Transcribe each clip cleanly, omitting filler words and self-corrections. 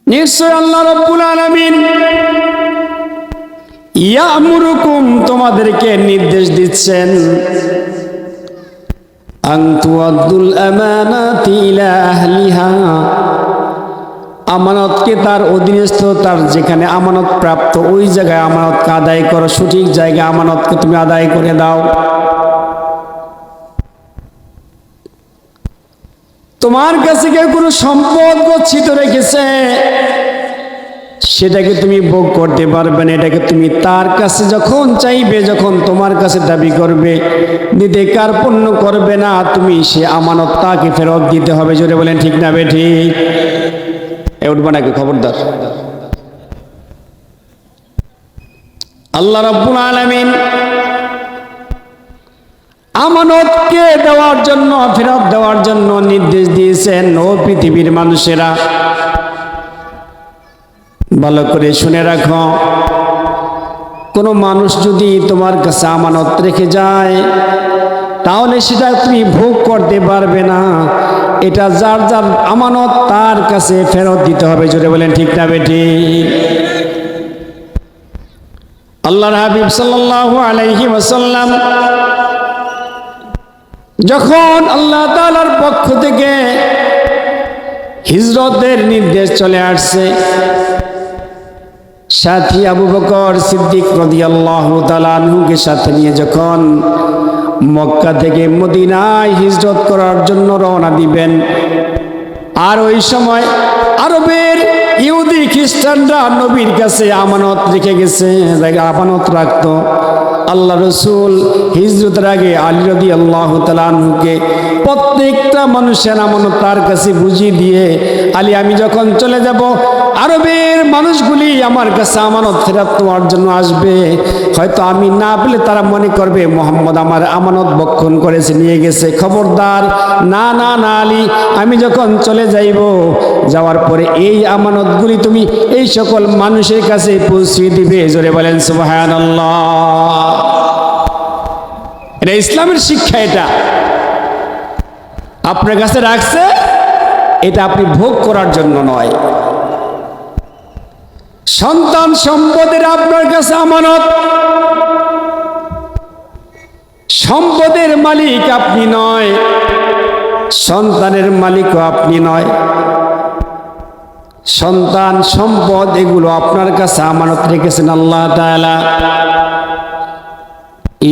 নিশ্চয় আল্লাহ রাব্বুল আলামিন ইয়ামুরুকুম তোমাদেরকে নির্দেশ দিচ্ছেন আন তুআদ্দুল আমানাতি ইলা আহলিহা আমানতকে তার অধীনস্থ তার যেখানে আমানত প্রাপ্ত ওই জায়গায় আমানতকে আদায় করো, সঠিক জায়গায় আমানতকে তুমি আদায় করে দাও। তোমার কাছে কেউ কোনো সম্পদ গচ্ছিত রেখেছে, সেটাকে তুমি ভোগ করতে পারবে না। এটাকে তুমি তার কাছে যখন চাইবে, যখন তোমার কাছে দাবি করবে, দিতে কার্পণ্য করবে না, তুমি সে আমানত তাকে ফেরত দিতে হবে। জোরে বলেন ঠিক না বেঠিক? উঠবা নাকি? খবরদার। আল্লাহ রাব্বুল আলামিন আমানতকে দেওয়ার জন্য, ফেরত দেওয়ার জন্য নির্দেশ দিয়েছেন। ও পৃথিবীর মানুষেরা, ভালো করে শুনে রাখো, কোনো মানুষ যদি তোমার কাছে আমানত রেখে যায়, তাহলে সেটা তুমি ভোগ করতে পারবে না। এটা যার যার আমানত তার কাছে ফেরত দিতে হবে। জোরে বলেন ঠিক না বেঠিক? আল্লাহর হাবিব সাল্লাল্লাহু আলাইহি ওয়াসাল্লাম যখন আল্লাহ তাআলার পক্ষ থেকে হিজরতের নির্দেশ চলে আসছে, সাথী আবু বকর সিদ্দিক রাদিয়াল্লাহু তাআলা আনহুকে সাথে নিয়ে যখন মক্কা থেকে মদিনায় হিজরত করার জন্য রওনা দিবেন, আর ওই সময় আরবের ইহুদি খ্রিস্টানরা নবীর কাছে আমানত রেখে গেছে, আমানত রাখতো। আল্লাহ রসুল হিজরতের আগে আলী রাদিয়াল্লাহু তাআলা আনহুকে প্রত্যেকটা মানুষের আমানত তার কাছে বুঝিয়ে দিয়ে, আলী আমি যখন চলে যাব, আরবের মানুষগুলি আমার কাছে আমানত ফেরত নেওয়ার জন্য আসবে। হয়তো আমি না পেলে তারা মনে করবে মুহাম্মদ আমার আমানত ভক্ষণ করেছে, নিয়ে গেছে। খবরদার, না না না আলী, আমি যখন চলে যাইব, যাওয়ার পরে এই আমানতগুলি তুমি এই সকল মানুষের কাছে পৌঁছে দিবে। জোরে বলেন সুবহানাল্লাহ। এটা ইসলামের শিক্ষা। এটা আপনার কাছে রাখছে, এটা আপনি ভোগ করার জন্য নয়। সন্তান সম্পদের আপনার কাছে আমানত, সম্পদের মালিক আপনি নয়, সন্তানের মালিকও আপনি নয়। সন্তান সম্পদ এগুলো আপনার কাছে আমানত রেখেছেন আল্লাহ তাআলা।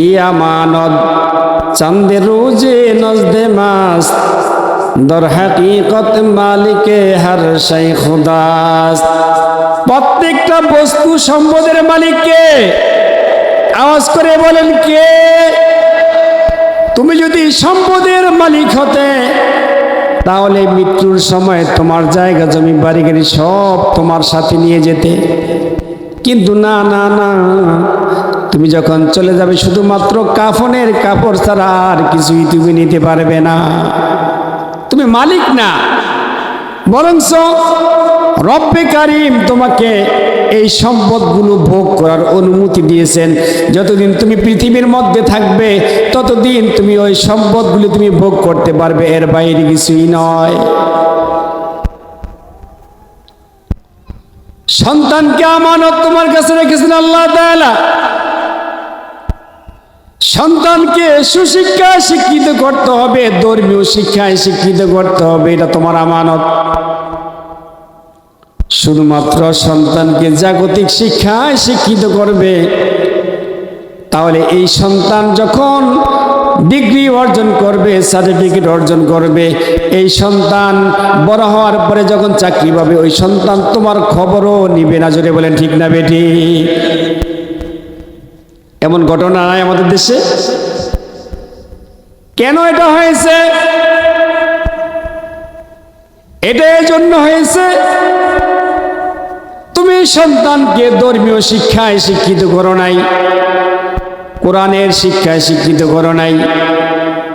এই আমানত চাঁদে রোজে নজদে মাস দর হাকিকত মালিকে হর শাই খুদাস। প্রত্যেকটা বস্তু সম্পদের মালিক কে? আওয়াজ করে বলেন কে? তুমি যদি সম্পদের মালিক হতে, তাহলে মৃত্যুর সময় তোমার জায়গা জমি বাড়ি গাড়ি সব তোমার সাথে নিয়ে যেতে। কিন্তু না না না, তুমি যখন চলে যাবে শুধুমাত্র কাফনের কাপড় ছাড়া আর কিছুই তুমি নিতে পারবে না। তুমি মালিক না, বরঞ্চ রব্বে কারিম তোমাকে এই সম্পদগুলো ভোগ করার অনুমতি দিয়েছেন। যতদিন তুমি পৃথিবীর মধ্যে থাকবে, ততদিন তুমি ওই সম্পদগুলো তুমি ভোগ করতে পারবে, এর বাইরে কিছুই নয়। সন্তানকে আমানত তোমার কাছে রেখেছেন আল্লাহ তাআলা। সন্তানকে সুশিক্ষায় শিক্ষিত করতে হবে, ধর্মীয় শিক্ষায় শিক্ষিত করতে হবে, এটা তোমার আমানত। শুধুমাত্র সন্তানকে জাগতিক শিক্ষায় শিক্ষিত করবে, তাহলে এই সন্তান যখন ডিগ্রি অর্জন করবে, সার্টিফিকেট অর্জন করবে, এই সন্তান বড় হওয়ার পরে যখন চাকরি পাবে, ওই সন্তান তোমার খবরও নিবে না। জোরে বলেন ঠিক না বেঠিক? এমন ঘটনা নাই আমাদের দেশে? কেন এটা হয়েছে? এটা এই জন্য হয়েছে, তুমি সন্তানকে ধর্মীয় শিক্ষায় শিক্ষিত করো নাই, কোরআনের শিক্ষায় শিক্ষিত করো নাই।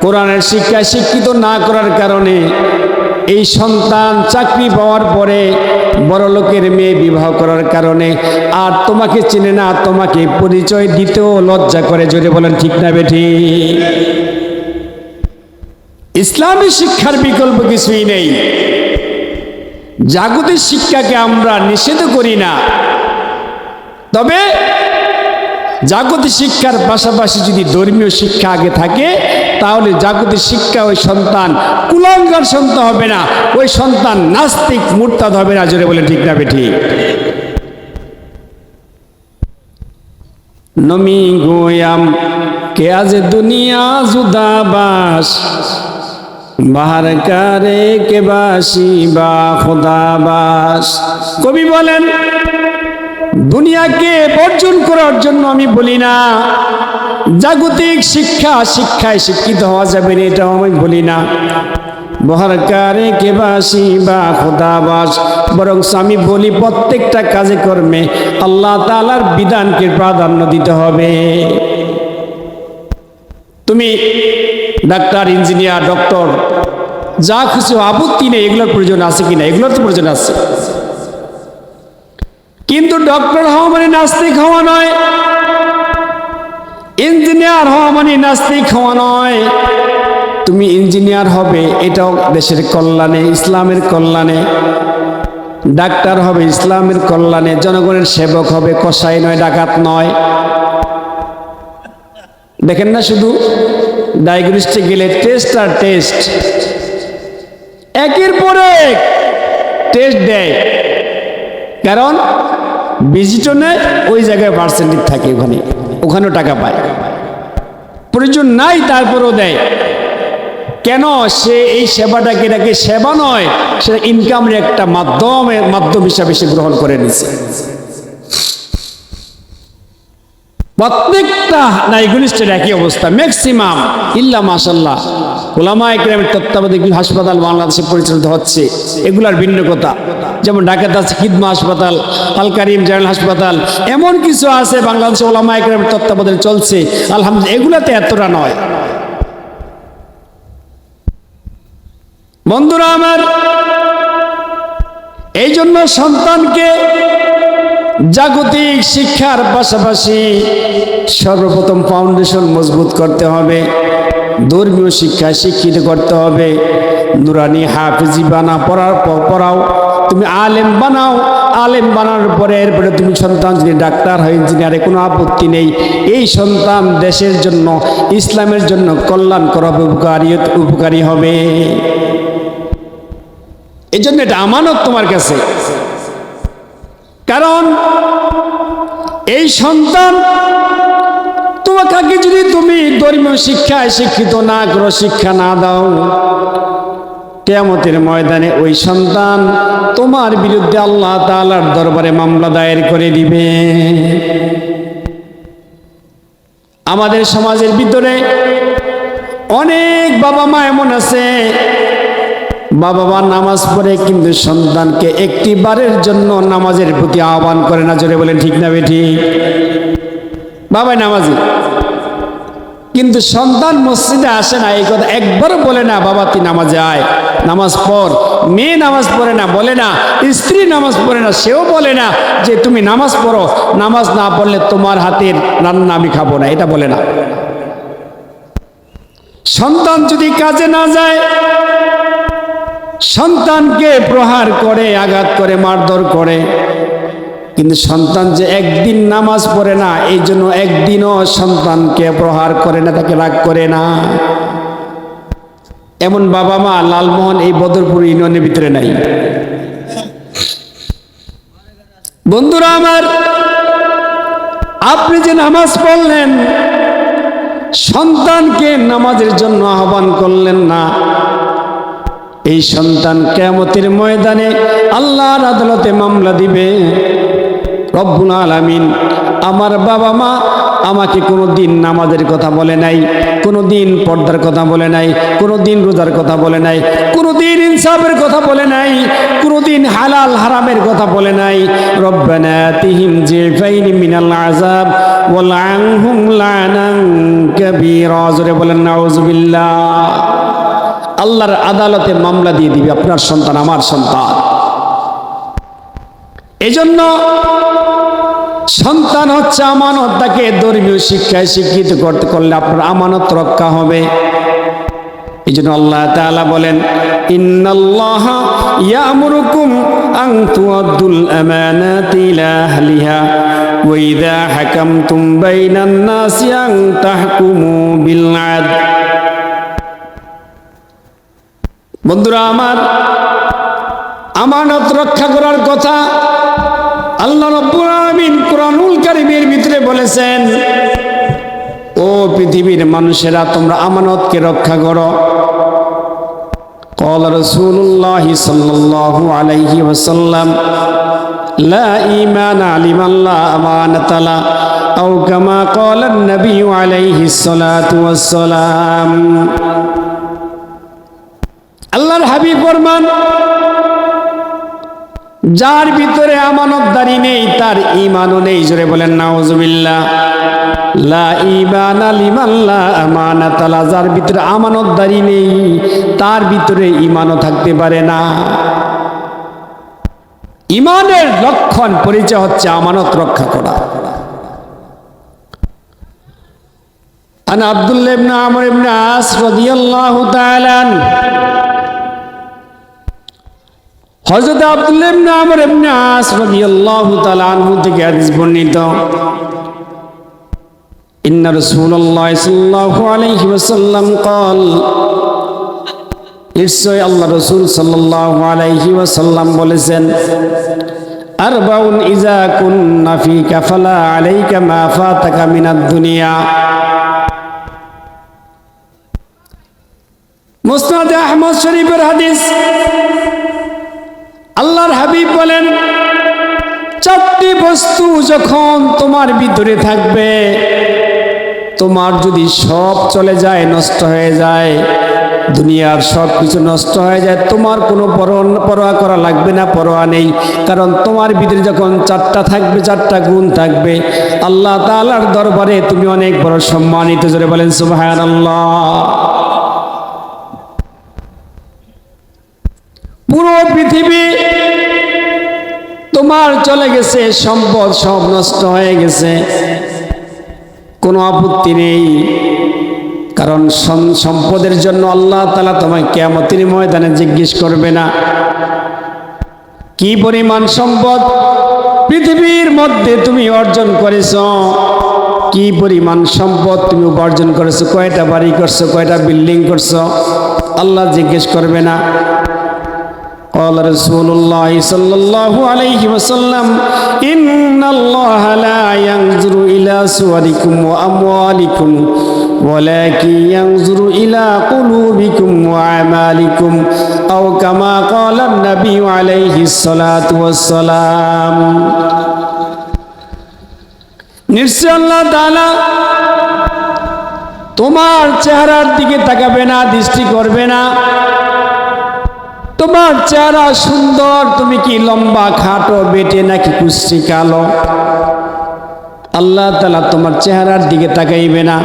কোরআনের শিক্ষায় শিক্ষিত না করার কারণে এই সন্তান চাকরি পাওয়ার পরে বড় লোকের মেয়ে বিবাহ করার কারণে আর তোমাকে চেনে না, তোমাকে পরিচয় দিতেও লজ্জা করে। জোরে বলেন ঠিক না বেঠিক? ইসলামী শিক্ষার বিকল্প কিছুই নেই। জাগতিক শিক্ষাকে আমরা নিষেধ করি না, তবে জাগতিক শিক্ষার পাশাপাশি যদি ধর্মীয় শিক্ষা আগে থাকে তাহলে জাগতিক শিক্ষা ওই সন্তান কুলাঙ্গার সন্তান হবে না, ওই সন্তান নাস্তিক মুরতাদ হবে না। জোরে বলে ঠিক না বেঠিক? নমি গোয়াম কে আজ দুনিয়া জুদাবাস বাহার কারে কে বাসি বা খোদাবাস। কবি বলেন দুনিয়াকে বর্জন করার জন্য আমি বলি না, জাগতিক শিক্ষায় শিক্ষিত হওয়া যাবে না এটাও আমি বলি না, বাহার কারে কে বাসি বা খোদাবাস, বরং আমি বলি প্রত্যেকটা কাজে কর্মে আল্লাহ তাআলার বিধানকে প্রাধান্য দিতে হবে। তুমি ডাক্তার, ইঞ্জিনিয়ার, ডক্টর যা কিছু আপত্তি নেই, এগুলোর প্রয়োজন আছে কিনা? এগুলোর তো প্রয়োজন আছে, কিন্তু ডক্টর হওয়া মানে নাস্তিক হওয়া নয়, ইঞ্জিনিয়ার হওয়া মানে নাস্তিক হওয়া নয়। তুমি ইঞ্জিনিয়ার হবে এটাও দেশের কল্যাণে, ইসলামের কল্যাণে। ডাক্তার হবে ইসলামের কল্যাণে, জনগণের সেবক হবে, কসাই নয়, ডাকাত নয়। দেখেন না শুধু ডায়াগনস্টিক গেলে টেস্ট আর টেস্ট, একের পর এক টেস্ট দেয়, কারণ ভিজিটনে ওই জায়গায় পার্সেন্টেজ থাকে, ওখানেও টাকা পায়। প্রয়োজন নাই তারপরেও দেয়, কেন? সে এই সেবাটাকে এটাকে সেবা নয়, সেটা ইনকামের একটা মাধ্যম হিসাবে সে গ্রহণ করে নিছে। প্রত্যেকটা ডায়াগনস্টের একই অবস্থা, ম্যাক্সিমাম ইল্লা মাশাআল্লাহ উলামায়ে কেরামের তত্ত্বাবধানে হাসপাতাল বাংলাদেশে পরিচালিত হচ্ছে, এগুলার ভিন্ন কথা। যেমন ঢাকাতে আছে খিদমা হাসপাতাল, আল কারিম জেনারেল হাসপাতাল, এমন কিছু আছে বাংলাদেশে উলামায়ে কেরামের তত্ত্বাবধানে চলছে, আলহামদুলিল্লাহ। এগুলাতে এতটা নয়। বন্ধুরা আমার, এই জন্য সন্তানকে জাগতিক শিক্ষার পাশাপাশি সর্বপ্রথম ফাউন্ডেশন মজবুত করতে হবে, ধর্মীয় শিক্ষায় শিক্ষিত করতে হবে। নুরানি হাফিজি পড়াও, তুমি আলেম বানাও, আলেম বানানোর পরে এরপরে তুমি সন্তান যদি ডাক্তার হয়, ইঞ্জিনিয়ারে কোনো আপত্তি নেই। এই সন্তান দেশের জন্য, ইসলামের জন্য কল্যাণকর হবে, উপকারী হবে। এই জন্য এটা আমানত তোমার কাছে, কারণ এই সন্তান তোমাকে যদি তুমি ধর্মীয় শিক্ষায় শিক্ষিত না করো, শিক্ষা না দাও, কিয়ামতের ময়দানে ওই সন্তান তোমার বিরুদ্ধে আল্লাহ তাআলার দরবারে মামলা দায়ের করে দিবে। আমাদের সমাজের ভিতরে অনেক বাবা মা এমন আছে, বাবা মা নামাজ পড়ে কিন্তু সন্তানকে একটি বারের জন্য নামাজের প্রতি আহ্বান করে না। জোরে বলেন ঠিক না বেঠিক? বাবা নামাজি, কিন্তু সন্তান মসজিদে আসে না, এই কথা একবারও বলে না, বাবা তুই নামাজে আয়, নামাজ পড়। মেয়ে নামাজ পড়ে না, বলে না। স্ত্রী নামাজ পড়ে না, সেও বলে না যে তুমি নামাজ পড়ো, নামাজ না পড়লে তোমার হাতের রান্না আমি খাবো না, এটা বলে না। সন্তান যদি কাজে না যায়, সন্তানকে প্রহার করে, আঘাত করে, মারধর করে, কিন্তু সন্তান যে একদিন নামাজ পড়ে না, এই জন্য একদিনও সন্তানকে প্রহার করে না, তাকে রাগ করে না। এমন বাবা মা লালমোহন এই বদরপুর ইউনিয়নের ভিতরে নাই। বন্ধুরা আমার, আপনি যে নামাজ পড়লেন, সন্তানকে নামাজের জন্য আহ্বান করলেন না, এই সন্তান কিয়ামতের ময়দানে আল্লাহর আদালতে মামলা দিবে। রব্বুল আলামিন, আমার বাবা মা আমাকে কোনোদিন নামাজের কথা বলে নাই, কোনোদিন পর্দার কথা বলে নাই, কোনোদিন রোজার কথা বলে নাই, কোনোদিন ইনসাফের কথা বলে নাই, কোনোদিন হালাল হারামের কথা বলে নাই। রব্বানা আতিহিম জিফাইনি মিনাল আযাব ওয়ালআনহুম লানান কাবীরা। জোরে বলেন নাউযুবিল্লাহ। আল্লাহর আদালতে মামলা দিয়ে দিবে আপনার সন্তান, আমার সন্তান। এজন্য সন্তান হচ্ছে আমানত, তাকে ধর্মীয় শিক্ষায় শিক্ষিত করলে আপনার আমানত রক্ষা হবে। এই জন্য আল্লাহ তাআলা বলেন, ইন্নাল্লাহা ইয়ামুরুকুম আন তুআদ্দুল আমানাতি ইলা আহলিহা ওয়া ইযা হাকামতুম বাইনান নাসি আন তাহকুমু বিল আদল। বন্ধুরা আমার, আমানত রক্ষা করার কথা আল্লাহ রাব্বুল আলামিন কুরআনুল কারীমের ভিতরে বলেছেন, ও পৃথিবীর মানুষেরা তোমরা আমানতকে রক্ষা করো। قال رسول الله صلى الله عليه وسلم لا إيمان لمن لا أمانة له أو كما قال النبي عليه الصلاة والسلام। আল্লাহর হাবিব ফরমান, যার ভিতরে আমানতদারি নেই তার ঈমানও নেই। জোরে বলেন নাউজুবিল্লাহ। লা ঈমানা লিমান লা আমানাতা লা, যার ভিতরে আমানতদারি নেই তার ভিতরে ঈমানও থাকতে পারে না। ঈমানের লক্ষণ পরিচয় হচ্ছে আমানত রক্ষা করা। আন আব্দুল্লাহ ইবনে আমর ইবনে আস রাদিয়াল্লাহু তাআলা আনহু, হযরত আব্দুল্লাহ ইবনে আমর ইবনে আস রাদিয়াল্লাহু তাআলা আনহু থেকে হাদিস বর্ণিত, ইন্না রাসূলুল্লাহ সাল্লাল্লাহু আলাইহি ওয়াসাল্লাম قال, নিশ্চয় আল্লাহ রাসূল সাল্লাল্লাহু আলাইহি ওয়াসাল্লাম বলেছেন, আরবাউন ইযা কুন্না ফিকা ফালা আলাইকা মা ফাতাকা মিনাদ দুনিয়া। মুসনাদ আহমদ শরীফের হাদিস। আল্লাহর হাবিব বলেন, চারটি বস্তু যখন তোমার ভিতরে থাকবে, তোমার যদি সব চলে যায়, নষ্ট হয়ে যায়, দুনিয়ার সব কিছু নষ্ট হয়ে যায়, তোমার কোনো পরোয়া করা লাগবে না, পরোয়া নেই। কারণ তোমার ভিতরে যখন চারটা থাকবে, চারটা গুণ থাকবে, আল্লাহ তাআলার দরবারে তুমি অনেক বড় সম্মানিত। জোরে বলেন সুবহানাল্লাহ। পুরো পৃথিবী তোমার চলে গেছে, সম্পদ সব নষ্ট হয়ে গেছে, কোনো আপত্তি নেই, কারণ সম্পদের জন্য আল্লাহ তাআলা তোমায় কিয়ামতের ময়দানে জিজ্ঞেস করবে না কি পরিমাণ সম্পদ পৃথিবীর মধ্যে তুমি অর্জন করেছো, কি পরিমাণ সম্পদ তুমি উপার্জন করেছো, কয়টা বাড়ি করছো, কয়টা বিল্ডিং করছো, আল্লাহ জিজ্ঞেস করবে না। قال رسول الله صلى الله عليه وسلم إن الله لا ينظر إلى صوركم وأموالكم ولكن ينظر إلى قلوبكم وأعمالكم أو كما قال النبي عليه الصلاة والسلام। নিশ্চয় আল্লাহ তাআলা তোমার চেহারার দিকে তাকাবে না, দৃষ্টি করবে না। তোমার চেহারা সুন্দর, তুমি কি লম্বা, খাটো, বেটে নাকি কুচি কালো, আল্লাহ তাআলা তোমার চেহারার দিকে তাকাইবে না।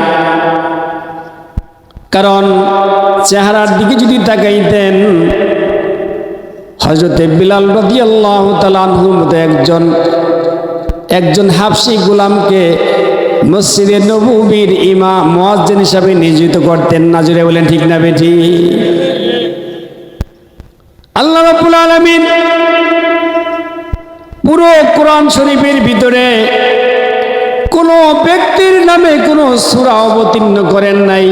কারণ চেহারার দিকে যদি তাকাইতেন, হযরত বিলাল রাদিয়াল্লাহু তাআলা আনহুর মতো একজন হাবশী গোলামকে মসজিদে নববীর ইমাম মুয়াজ্জিন হিসাবে নিয়োজিত করতেন না। জোরে বলেন ঠিক না বেঠিক? আল্লাহ রাব্বুল আলামিন পুরো কোরআন শরীফের ভিতরে কোনো ব্যক্তির নামে কোনো সূরা অবতীর্ণ করেন নাই,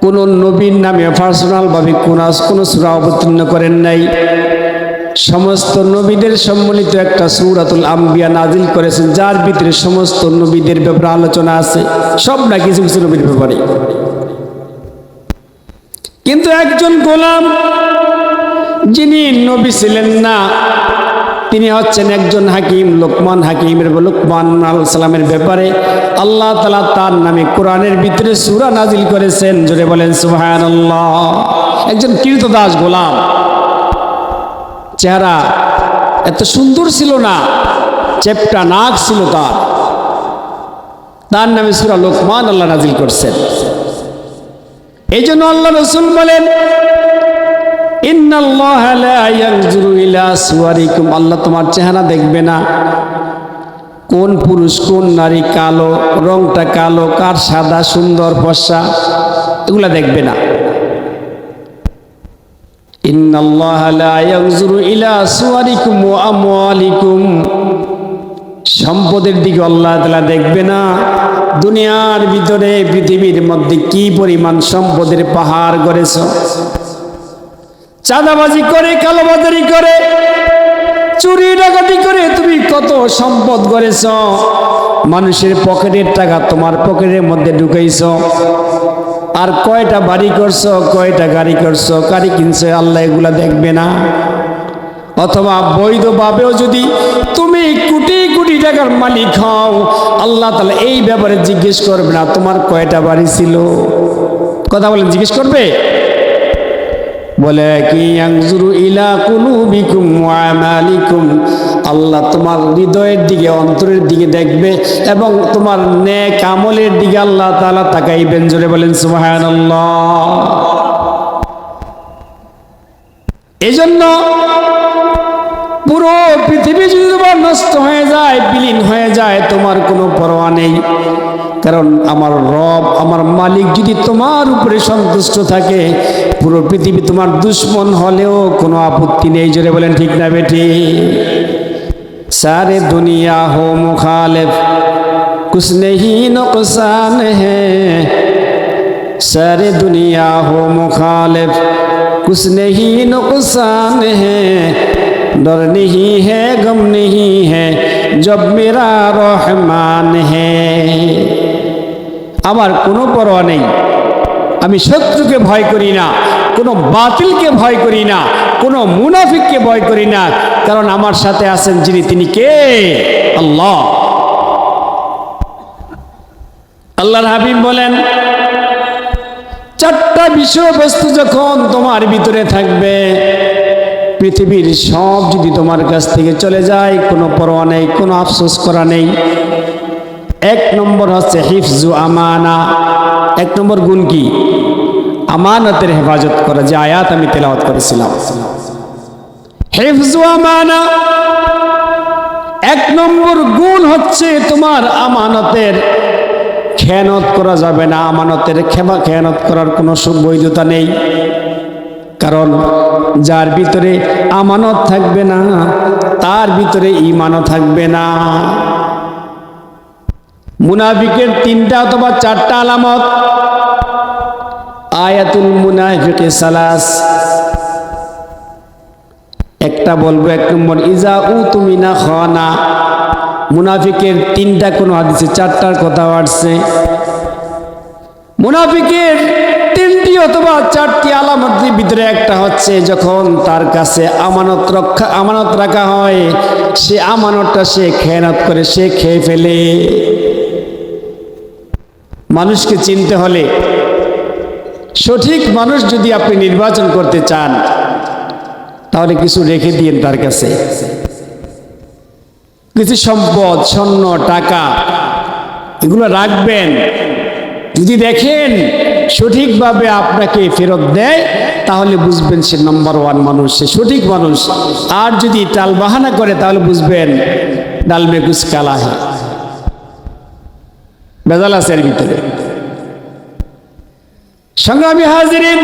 কোনো নবীর নামে পার্সোনাল ভাবে কোনো সূরা অবতীর্ণ করেন নাই। সমস্ত নবীদের সম্মিলিত একটা সূরাতুল আম্বিয়া নাজিল করেছেন, যার ভিতরে সমস্ত নবীদের ব্যাপারে আলোচনা আছে, সব না কিছু কিছু নবীর ব্যাপারে। কিন্তু একজন গোলাম যিনি নবী ছিলেন না, তিনি হচ্ছেন একজন হাকিম, লোকমান হাকিমের লোকমান আলাইহিস সালামের ব্যাপারে আল্লাহ তাআলা তার নামে কোরআনের ভিতরে সূরা নাজিল করেছেন। জোরে বলেন সুবহানাল্লাহ। একজন কৃতদাস গোলাম, চেহারা এত সুন্দর ছিল না, চেপটা নাক ছিল তার নামে সূরা লোকমান আল্লাহ নাজিল করছেন। এই জন্য আল্লাহ রাসূল বলেন, ইন্নাল্লাহা লা ইয়ানজুরু ইলা সুওয়ারিকুম, আল্লাহ তোমার চেহারা দেখবে না, কোন পুরুষ কোন নারী, কালো, রংটা কালো, কার সাদা, সুন্দর, ফর্সা, এগুলা দেখবে না। ইন্নাল্লাহা লা ইয়ানজুরু ইলা সুওয়ারিকুম ওয়া আমওয়ালিকুম, সম্পদের দিকে আল্লাহ তাআলা দেখবে না। দুনিয়ার ভিতরে পৃথিবীর মধ্যে কি পরিমাণ সম্পদের পাহাড় গড়েছ, চাঁদাবাজি করে, কালোবাজারি করে, চুরি ডাকাতি করে তুমি কত সম্পদ গড়েছ। মানুষের পকেটের টাকা তোমার পকেটের মধ্যে ঢুকাইছ। আর কয়টা বাড়ি করছো, কয়টা গাড়ি করছো, গাড়ি কিনছো, আল্লাহ এগুলা দেখবে না। অথবা বৈধভাবেও যদি তুমি কোটি কোটি টাকার মালিক হও, আল্লাহ তাআলা এই ব্যাপারে জিজ্ঞেস করবে না তোমার কয়টা বাড়ি ছিল। কথা বলেন, জিজ্ঞেস করবে? বলে কি ইয়ানজুরু ইলা কুলুবিকুম ওয়া আমালিকুম, আল্লাহ তোমার হৃদয়ের দিকে, অন্তরের দিকে দেখবে এবং তোমার নেক আমলের দিকে আল্লাহ তাআলা তাকাইবেন। জোরে বলেন সুবহানাল্লাহ। এজন্য পুরো পৃথিবী যদি তোমার নষ্ট হয়ে যায়, বিলীন হয়ে যায়, তোমার কোনো পরোয়া নেই। কারণ আমার রব, আমার মালিক যদি তোমার উপরে সন্তুষ্ট থাকে, পুরো পৃথিবী তোমার দুশ্মন হলেও কোনো আপত্তি নেই। জোরে বলেন ঠিক না বেটি? সারে দুনিয়া হো মুখালিফ কুছ নেহি নুকসান হ্যায়, সারে দুনিয়া হো মুখালিফ কুছ নেহি নুকসান হ্যায়, डर नहीं है गम नहीं है जब मेरा रहमान है। আমার কোনো পরোয়া নেই, আমি শত্রুকে ভয় করি না, কোনো বাতিলকে ভয় করি না, কোনো মুনাফিককে ভয় করি না, কারণ আমার সাথে আছেন যিনি, তিনি কে? আল্লাহ। আল্লাহর হাবিব বলেন, চারটা বিষয়বস্তু যখন তোমার ভিতরে থাকবে, পৃথিবীর সব যদি তোমার কাছ থেকে চলে যায়, কোনো পরোয়া নেই, কোনো আফসোস করা নেই। এক নম্বর হচ্ছে হিফজু আমানা। এক নম্বর গুণ কি? আমানতের হেফাজত করা, যে আয়াত আমি তেলাওয়াত করেছিলাম। হিফজু আমানা এক নম্বর গুণ হচ্ছে তোমার আমানতের খেয়ানত করা যাবে না। আমানতের খেয়ানত করার কোনো বৈধতা নেই। কারণ যার ভিতরে আমানত থাকবে না, তার ভিতরে ঈমানও থাকবে না। মুনাফিকের তিনটা অথবা চারটা আলামত। আয়াতুল মুনাফিকি সালাস। একটা বলবো, এক নম্বর ইজা উতুমিনা খানা। মুনাফিকের তিনটা কোন হাদিসে চারটার কথা আসছে। মুনাফিকের তিনটি অথবা চারটি আলামতের ভিতরে একটা হচ্ছে, যখন তার কাছে আমানত রাখা হয়, সে আমানতটা সে খেয়ানত করে, সে খেয়ে ফেলে। মানুষকে চিনতে হলে, সঠিক মানুষ যদি আপনি নির্বাচন করতে চান, তাহলে কিছু রেখে দিন তার কাছে। কিছু সম্পদ, স্বর্ণ, টাকা, এগুলো রাখবেন। যদি দেখেন সঠিকভাবে আপনাকে ফেরত দেয়, তাহলে বুঝবেন সে নাম্বার ওয়ান মানুষ, সে সঠিক মানুষ। আর যদি টাল বাহানা করে, তাহলে বুঝবেন ডাল মে কুছ কালা है, বেজাল আছে এর ভিতরে। সংগ্রামী হাজিরিন,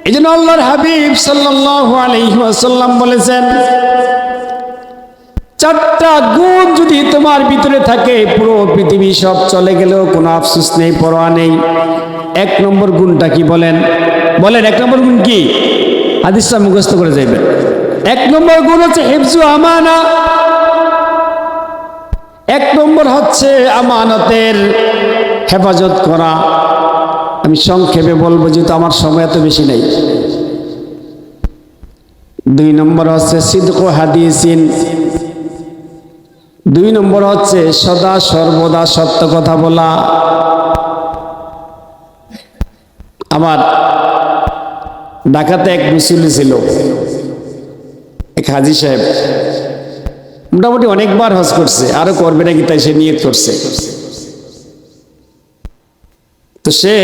এই জন্য আল্লাহর হাবিব সাল্লাল্লাহু আলাইহি ওয়াসাল্লাম বলেছেন, চারটা গুণ যদি তোমার ভিতরে থাকে, পুরো পৃথিবী সব চলে গেলেও কোনো আফসোস নেই, পরোয়া নেই। এক নম্বর গুণটা কি বলেন? বলেন, এক নম্বর গুণ কি? হাদিসটা মুখস্থ করে যাইবেন। এক নম্বর গুণ হচ্ছে হিফজু আমানা। এক নম্বর হচ্ছে আমানতের হেফাজত করা। আমি সংক্ষেপে বলবো, যেহেতু আমার সময় এত বেশি নেই। দুই নম্বর হচ্ছে সিদকু হাদিসিন। দুই নম্বর হচ্ছে সদা সর্বদা সত্য কথা বলা। আমার ঢাকাতে এক মুসল্লি ছিল, এক হাজী সাহেব, মোটামুটি অনেকবার হজ করছে, আরো করবে নাকি তাই সে নিয়ত করছে। তো সে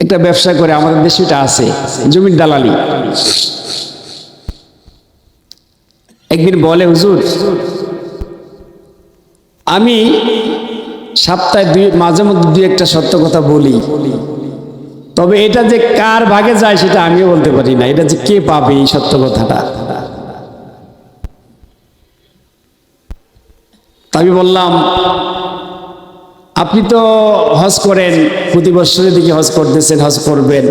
একটা ব্যবসা করে, আমাদের দেশে এটা আছে, জমির দালালি। একদিন বলে, হুজুর আমি সপ্তাহে মাঝে মধ্যে দুই একটা সত্য কথা বলি, তবে এটা যে কার ভাগে যায় সেটা আমিও বলতে পারি না, এটা যে কে পাবে এই সত্য কথাটা। আমি বললাম আপনি তো হজ করেন, প্রতি বছরের দিকে হজ করতেছেন, হজ করবেন,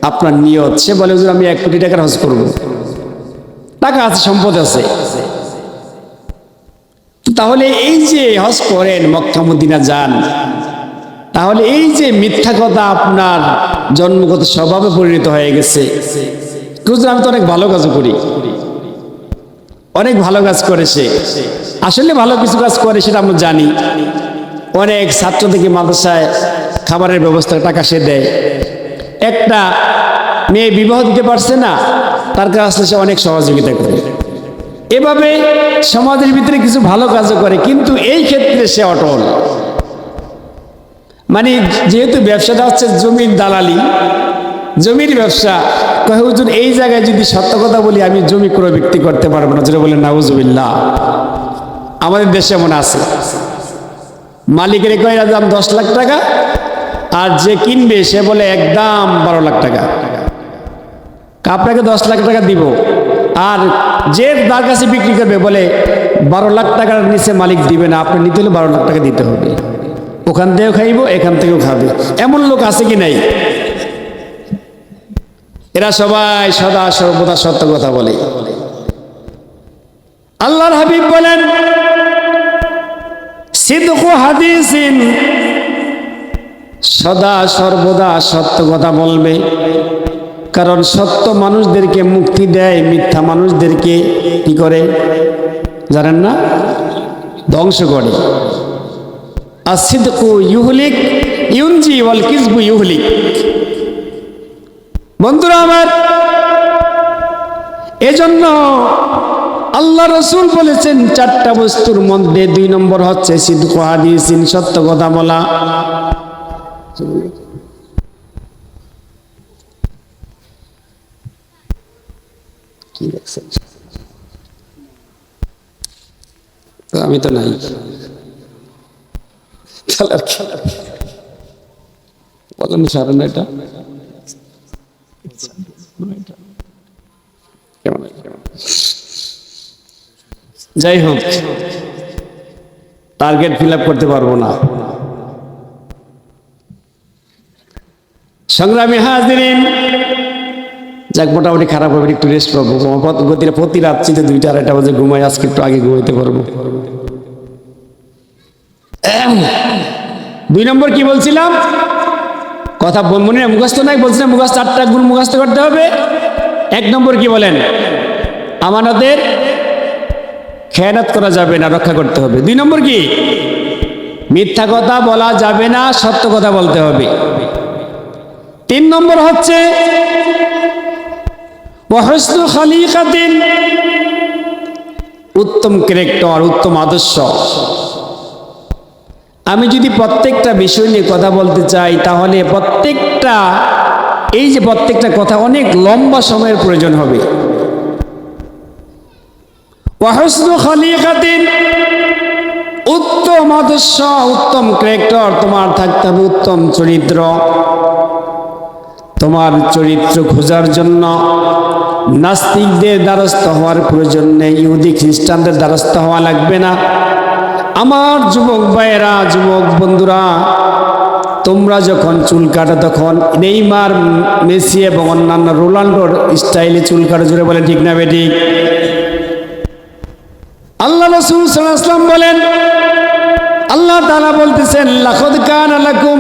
আপনার নিয়ত। সে বলে হুজুর আমি 1 কোটি টাকার হজ করব, টাকা আছে, সম্পদ আছে। তাহলে এই যে হজ করেন, মক্কা মদিনা যান, তাহলে এই যে মিথ্যা কথা আপনার জন্মগত স্বভাবে পরিণত হয়ে গেছে। হুজুর আমি তো অনেক ভালো কাজ করি, অনেক ভালো কাজ করেছে, আসলে ভালো কিছু কাজ করে সেটা আমরা জানি। অনেক ছাত্র থেকে মাদ্রাসায় খাবারের ব্যবস্থা টাকা সে দেয়। একটা মেয়ে বিবাহ দিতে পারছে না, তার কাছে আসলে সে অনেক সহযোগিতা করে। এভাবে সমাজের ভিতরে কিছু ভালো কাজও করে, কিন্তু এই ক্ষেত্রে সে অটল। মানে যেহেতু ব্যবসাটা হচ্ছে জমির দালালি, জমির ব্যবসা, কয় হুজুর এই জায়গায় যদি সত্য কথা বলি আমি জমি ক্রয় বিক্রি করতে পারবো না। যেটা বলে নাউজুবিল্লাহ, আমাদের দেশে এমন আছে। মালিকের কয় দাম 10 লাখ টাকা, আর যে কিনবে সে বলে একদম 12 লাখ টাকা। আপনাকে 10 লাখ টাকা দিব, আর যে তার কাছে বিক্রি করবে বলে 12 লাখ টাকার নিচে মালিক দিবে না, আপনি নিতে হলে 12 লাখ টাকা দিতে হবে। ওখান থেকেও খাইব, এখান থেকেও খাবে। এমন লোক আছে কি নাই? এরা সবাই সদা সর্বদা সত্য কথা বলে। আল্লাহর হাবিব বলেন সিদকু হাদিসিন, সদা সর্বদা সত্য কথা বলবে, কারণ সত্য মানুষদেরকে মুক্তি দেয়, মিথ্যা মানুষদেরকে কি করে জানেন না? ধ্বংস করে। আসিদকু ইউহলিক ইউনজি ওয়াল কিযবু ইউহলিক। বন্ধুরা আমার, এজন্য আল্লাহ রাসূল বলেছেন 4টা বস্তুর মধ্যে 2 নম্বর হচ্ছে সিদকু হাদিসিন, সত্য কথা বলা। কি দেখছেন? আমি তো নাই বলেন সারেন এটা যাই হোক, টার্গেট ফিল আপ করতে পারবো না। সংগ্রামী হাজিরিন, যাক মোটামুটি খারাপ হবে, একটু রেস্ট পাবো। গতিটা প্রতি রাত্রি 2টা 2:30 বাজে ঘুমাই, আজকে একটু আগে ঘুমাইতে পারবো। 2 নম্বর কি বলছিলাম? কথা মনে মুখস্থ নাই, বলছিলাম মুখস্থ 8টা গুণ মুখস্থ করতে হবে। 1 নম্বর কি বলেন? আমানতের খেয়ানত করা যাবে না, রক্ষা করতে হবে। 2 নম্বর কি? মিথ্যা কথা বলা যাবে না, সত্য কথা বলতে হবে। 3 নম্বর হচ্ছে ওয়াহসনু খালিকাতিন, উত্তম ক্যারেক্টার, উত্তম আদর্শ। আমি যদি প্রত্যেকটা বিষয় নিয়ে কথা বলতে চাই, তাহলে প্রত্যেকটা কথা অনেক লম্বা সময়ের প্রয়োজন হবে। ওয়াহসনু খালিকাতিন, উত্তম আদর্শ, উত্তম ক্যারেক্টার তোমার থাকতে হবে, উত্তম চরিত্র। তোমার চরিত্র খোঁজার জন্য নাস্তিকদের দ্বারস্থ হওয়ার প্রয়োজন নেই, ইহুদি খ্রিস্টানদের দ্বারস্থ হওয়া লাগবে না। আমার যুবক ভাইয়েরা, যুবক বন্ধুরা, তোমরা যখন চুল কাটো তখন নেইমার, মেসি এবং অন্যান্য রোনাল্ডোর স্টাইলে চুল কাটো, জুড়ে বলেন ঠিক না বেঠিক? আল্লাহ রাসূল সাল্লাল্লাহু আলাইহি ওয়াসাল্লাম বলেন, আল্লাহ তাআলা বলতেছেন লাকাদ কানা লাকুম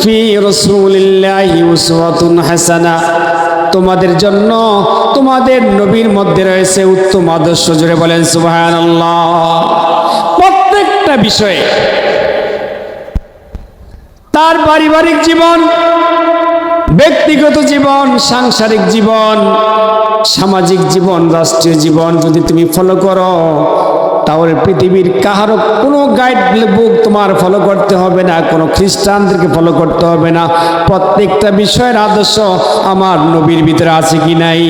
ফি রাসূলিল্লাহি উসওয়াতুন হাসানা, তোমাদের জন্য তোমাদের নবীর মধ্যে রয়েছে উত্তম আদর্শ। জোরে বলেন সুবহানাল্লাহ। প্রত্যেকটা বিষয়ে, তার পারিবারিক জীবন, ব্যক্তিগত জীবন, সাংসারিক জীবন, সামাজিক জীবন, রাষ্ট্রীয় জীবন যদি তুমি ফলো করো, তাহলে পৃথিবীর কাহারও কোনো গাইড বুক তোমার ফলো করতে হবে না, কোনো খ্রিস্টানদেরকে ফলো করতে হবে না। প্রত্যেকটা বিষয়ের আদর্শ আমার নবীর ভিতরে আছে কি নাই?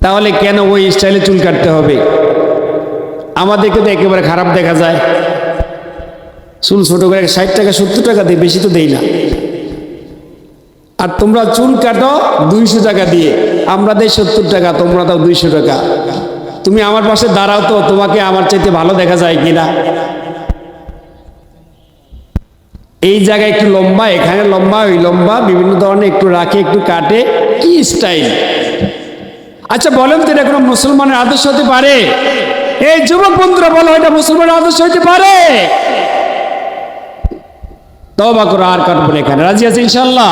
তাহলে কেন ওই স্টাইলে চুল কাটতে হবে? আমাদেরকে তো একেবারে খারাপ দেখা যায়। চুল ছোট করে 60 টাকা 70 টাকা দিয়ে, বেশি তো দেই না। আর তোমরা চুল কাটো 200 টাকা দিয়ে, আমরা দেই 70 টাকা, তোমরা দাও 200 টাকা। তুমি আমার পাশে দাঁড়াও তো, তোমাকে আমার চাইতে ভালো দেখা যায় কিনা। এই জায়গায় একটু লম্বা, এখানে লম্বা, ওই লম্বা, বিভিন্ন ধরনের একটু রাখে, একটু কাটে, কি স্টাইল। আচ্ছা বলেন তো, এটা কোনো মুসলমানের আদর্শ হতে পারে? এই যুবক বন্ধুরা বলো, এটা মুসলমানের আদর্শ হতে পারে? তওবা করো, আর কাটবো না এখানে। রাজি আছে ইনশাআল্লাহ?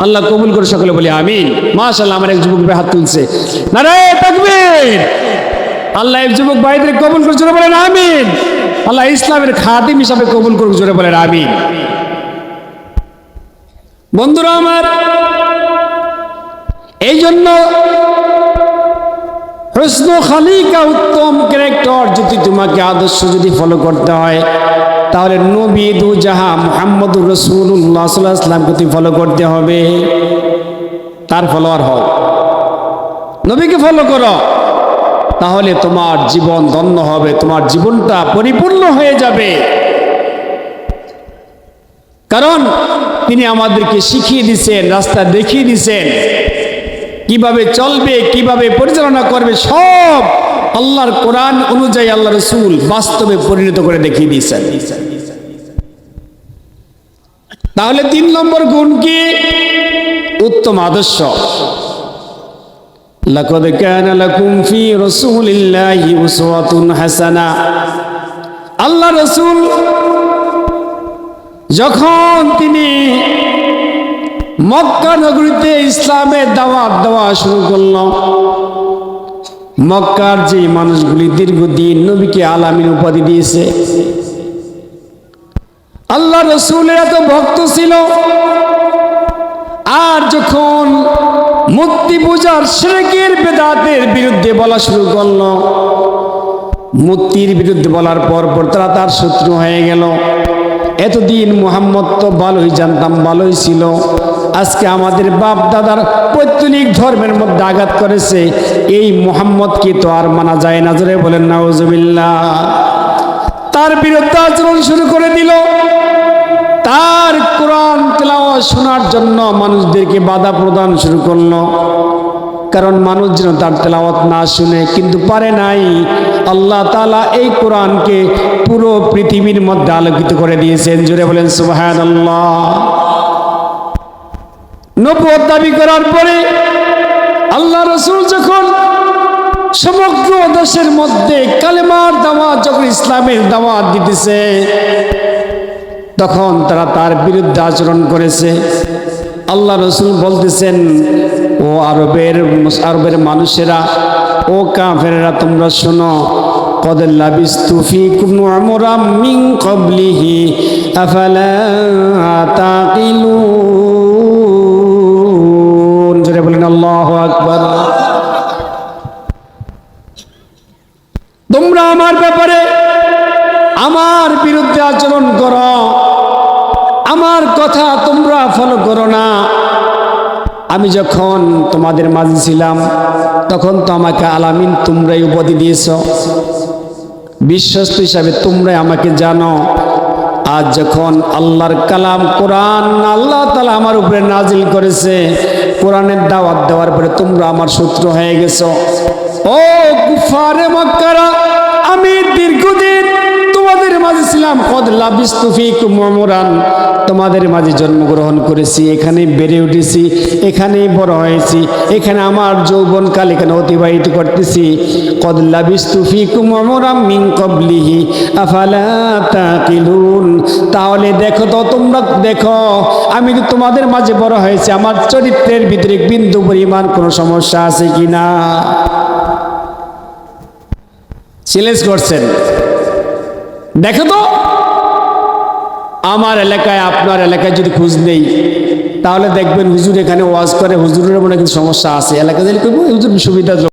আল্লাহ কবুল করে, সকলে বলি আমিন। মাশাআল্লাহ, আমার এক যুবক ভাই হাত তুলছে, নারায়ে তাকবীর। আল্লাহ এক যুবক ভাইদের কবুল করে, জোরে বলেন আমিন। আল্লাহ ইসলামের খাদিম হিসাবে কবুল করুক, জোরে বলেন আমিন। বন্ধুরা আমার, এই জন্য হুসনু খালিকা, উত্তম ক্যারেক্টার যদি তোমাকে আদর্শ যদি ফলো করতে হয়, তাহলে নবী দু জাহান মুহাম্মদুর রাসূলুল্লাহ সাল্লাল্লাহু আলাইহি ওয়াসাল্লামকে তুমি ফলো করতে হবে। তার ফলোয়ার হও, নবীকে ফলো করো, তাহলে তোমার জীবন ধন্য হবে, তোমার জীবনটা পরিপূর্ণ হয়ে যাবে। কারণ তিনি আমাদেরকে শিখিয়ে দিয়েছেন, রাস্তা দেখিয়ে দিয়েছেন, কিভাবে চলবে, কিভাবে পরিচালনা করবে, সব আল্লাহর কোরআন অনুযায়ী আল্লাহ রাসূল বাস্তবে পরিণত করে দেখিয়ে দিয়েছেন। তাহলে 3 নম্বর গুণ কি? উত্তম আদর্শ। লাকাদ কানা লাকুম ফি রাসূলিল্লাহি উসওয়াতুন হাসানা। আল্লাহ রাসূল যখন তিনি মক্কা নগরীতে ইসলামের দাওয়াত দেওয়া শুরু করল, মক্কার যে মানুষগুলি দীর্ঘদিন নবীকে আলামিন উপাধি দিয়েছে, আল্লাহ রাসূলের এত ভক্ত ছিল। আর যখন মূর্তি পূজার শিরকের বেদাতের বিরুদ্ধে বলা শুরু করল, মূর্তির বিরুদ্ধে বলার পর তারা তার শত্রু হয়ে গেল। এতদিন মুহাম্মদ তো ভালোই জানতাম, ভালোই ছিল, আজকে আমাদের বাপ দাদার পৈতৃক ধর্মের মধ্যে আঘাত করেছে, এই মুহাম্মদকে তো আর মানা যায় না, জোরে বলেন নাউজুবিল্লাহ। তার বিরুদ্ধে আচরণ শুরু করে দিল। তার কোরআন তেলাওয়াত শোনার জন্য মানুষদেরকে বাধা প্রদান শুরু করলো, কারণ মানুষ যেন তার তেলাওয়াত না শুনে। কিন্তু পারে নাই। আল্লাহ তাআলা এই কোরআনকে পুরো পৃথিবীর মধ্যে আলোকিত করে দিয়েছেন, জোরে বলেন সুবহানাল্লাহ। নবুয়ত দাবি করার পরে আল্লাহ রাসূল যখন সমগ্র দেশের মধ্যে কালেমার দাওয়াত, যখন ইসলামের দাওয়াত দিতেছে, তখন তারা তার বিরুদ্ধে আচরণ করেছে। আল্লাহ রাসূল বলতেছেন, ও আরবের মানুষেরা, ও কাফেররা, তোমরা শোনো, قد لبثت فيكم عمرا من قبله أفلا تعقلون। জোরে বলেন আল্লাহু আকবার। তোমরা আমার ব্যাপারে আমার বিরুদ্ধে আচরণ করো, আমার কথা তোমরা ফলো করো না। আমি যখন তোমাদের মাঝে ছিলাম, তখন তো আমাকে আলামিন তোমরাই উপাধি দিয়েছ, বিশ্বস্ত হিসাবে তোমরাই আমাকে জানো। আজ যখন আল্লাহর কালাম কোরআন আল্লাহ তাআলা আমার উপরে নাজিল করেছে, কোরআনের দাওয়াত দেওয়ার পরে তোমরা আমার শত্রু হয়ে গেছো। ও কুফারে মক্কারা, আমি দীর্ঘদিন তোমাদের মাঝে ছিলাম, কদ লাবিস্তু ফীকুম উমরান, তোমাদের মাঝে জন্মগ্রহণ করেছি, এখানে বেড়ে উঠেছি, এখানেই বড় হয়েছি, এখানে আমার যৌবনকাল এখানে অতিবাহিত করতেছি। কদ লাবিস্তু ফীকুম উমরাম মিন ক্বাবলিহি আফালা তাকিলুন। তাহলে দেখো তো, তোমরা দেখো, আমি তো তোমাদের মাঝে বড় হয়েছি, আমার চরিত্রের ভিতরে বিন্দু পরিমাণ কোনো সমস্যা আছে কিনা? চ্যালেঞ্জ করছেন, দেখো তো আমার এলাকায় আপনার এলাকায় যদি খোঁজ নেই, তাহলে দেখবেন হুজুর এখানে ওয়াজ করে, হুজুরের মনে কিন্তু সমস্যা আছে, এলাকায় হুজুর সুবিধা